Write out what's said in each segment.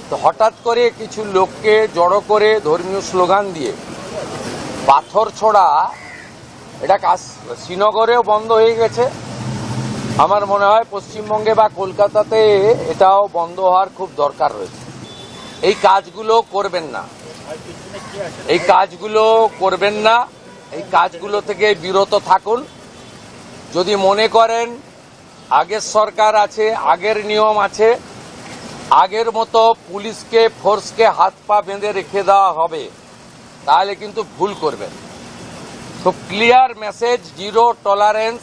তো হঠাৎ করে কিছু লোককে জড়ো করে ধর্মীয় স্লোগান দিয়ে পাথর ছোড়া, এটা শ্রীনগরেও বন্ধ হয়ে গেছে। আমার মনে হয় পশ্চিমবঙ্গে বা কলকাতাতে এটাও বন্ধ হওয়ার খুব দরকার রয়েছে। এই কাজগুলো করবেন না, এই কাজগুলো করবেন না, এই কাজগুলো থেকে বিরত থাকুন। যদি মনে করেন আগের সরকার আছে, আগের নিয়ম আছে, আগের মতো পুলিশকে ফোর্সকে হাত পা বেঁধে রেখে দেওয়া হবে, তাহলে কিন্তু ভুল করবেন। তো ক্লিয়ার মেসেজ, জিরো টলারেন্স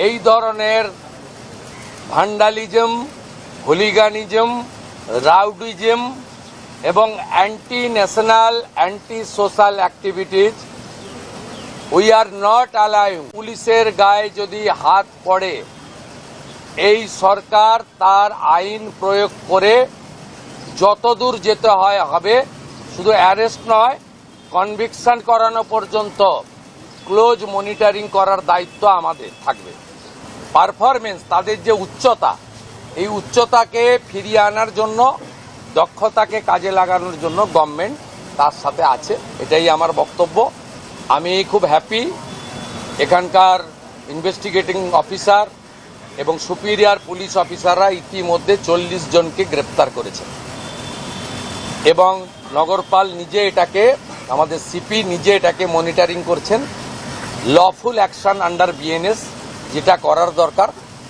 এই ধরনের ভান্ডালিজম, হুলিগানিজম, রাউডিজম এবং anti national, anti social activities we are not allowing. পুলিশের গায়ে যদি হাত পড়ে, এই সরকার তার আইন প্রয়োগ করে যতদূর যেতে হয় হবে। শুধু অ্যারেস্ট নয়, কনভিকশন করানো পর্যন্ত ক্লোজ মনিটরিং করার দায়িত্ব আমাদের থাকবে। পারফরমেন্স, তাদের যে উচ্চতা, এই উচ্চতাকে ফিরিয়ে আনার জন্য, দক্ষতাকে কাজে লাগানোর জন্য গভর্নমেন্ট তার সাথে আছে, এটাই আমার বক্তব্য। আমি খুব হ্যাপি এখানকার ইনভেস্টিগেটিং অফিসার এবং সুপিরিয়র পুলিশ অফিসাররা ইতিমধ্যে 40 জনকে গ্রেপ্তার করেছে এবং নগরপাল নিজে এটাকে, আমাদের সিপি নিজে এটাকে মনিটরিং করছেন। লফুল অ্যাকশন আন্ডার বিএনএস যেটা করার দরকার,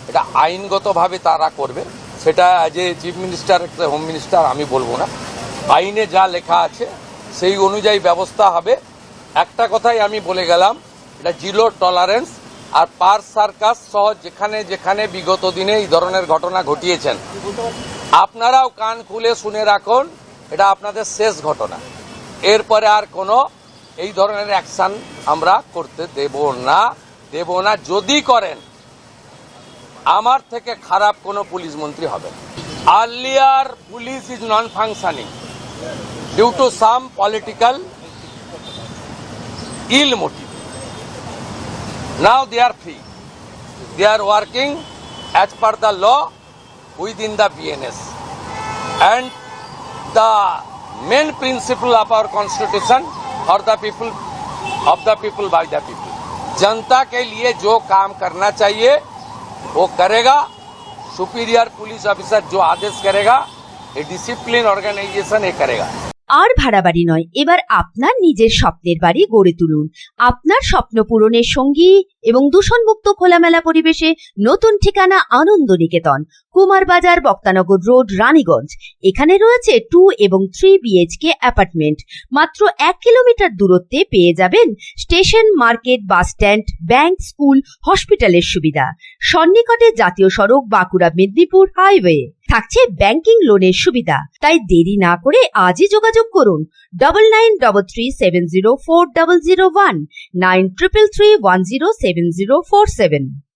এটা আইনগতভাবে তারা করবে। সেটা as a chief minister, home minister আমি বলবো না। আইনে যা লেখা আছে সেই অনুযায়ী ব্যবস্থা হবে। একটা কথাই আমি বলে গেলাম, এটা জিরো টলারেন্স। আর পার্ক সার্কাস সহ যেখানে যেখানে বিগত দিনে এই ধরনের ঘটনা ঘটিয়েছেন, আপনারাও কান খুলে শুনে রাখুন, এটা আপনাদের শেষ ঘটনা। এরপরে আর কোনো এই ধরনের অ্যাকশন আমরা করতে দেব না। যদি করেন, আমার থেকে খারাপ কোনো পুলিশ মন্ত্রী হবে। Earlier police is non functioning due to some political ill motive. Now they are free. They are working as per the law within the BNS. And the main principle of our constitution, for the people, of the people, by the people. जनता के लिए जो काम करना चाहिए वो करेगा। Superior police officer जो आदेश करेगा, ये डिसिप्लिन ऑर्गेनाइजेशन ये करेगा। আর ভাড়া বাড়ি নয়, এবার আপনার নিজের স্বপ্নের বাড়ি গড়ে তুলুন। আপনার স্বপ্ন পূরণের সঙ্গী এবং দূষণমুক্ত খোলামেলা পরিবেশে নতুন ঠিকানা আনন্দ নিকেতন, কুমারবাজার, বক্তানগর রোড, রানীগঞ্জ। এখানে রয়েছে 2 এবং 3 বিএইচকে অ্যাপার্টমেন্ট। মাত্র 1 কিলোমিটার দূরত্বে পেয়ে যাবেন station, market, bus stand, bank, school, হসপিটালের সুবিধা। সন্নিকটে জাতীয় সড়ক, বাঁকুড়া মেদিনীপুর হাইওয়ে। থাকছে ব্যাংকিং লোনের সুবিধা। তাই দেরি না করে আজই যোগাযোগ করুন 9933704001, 9333107047।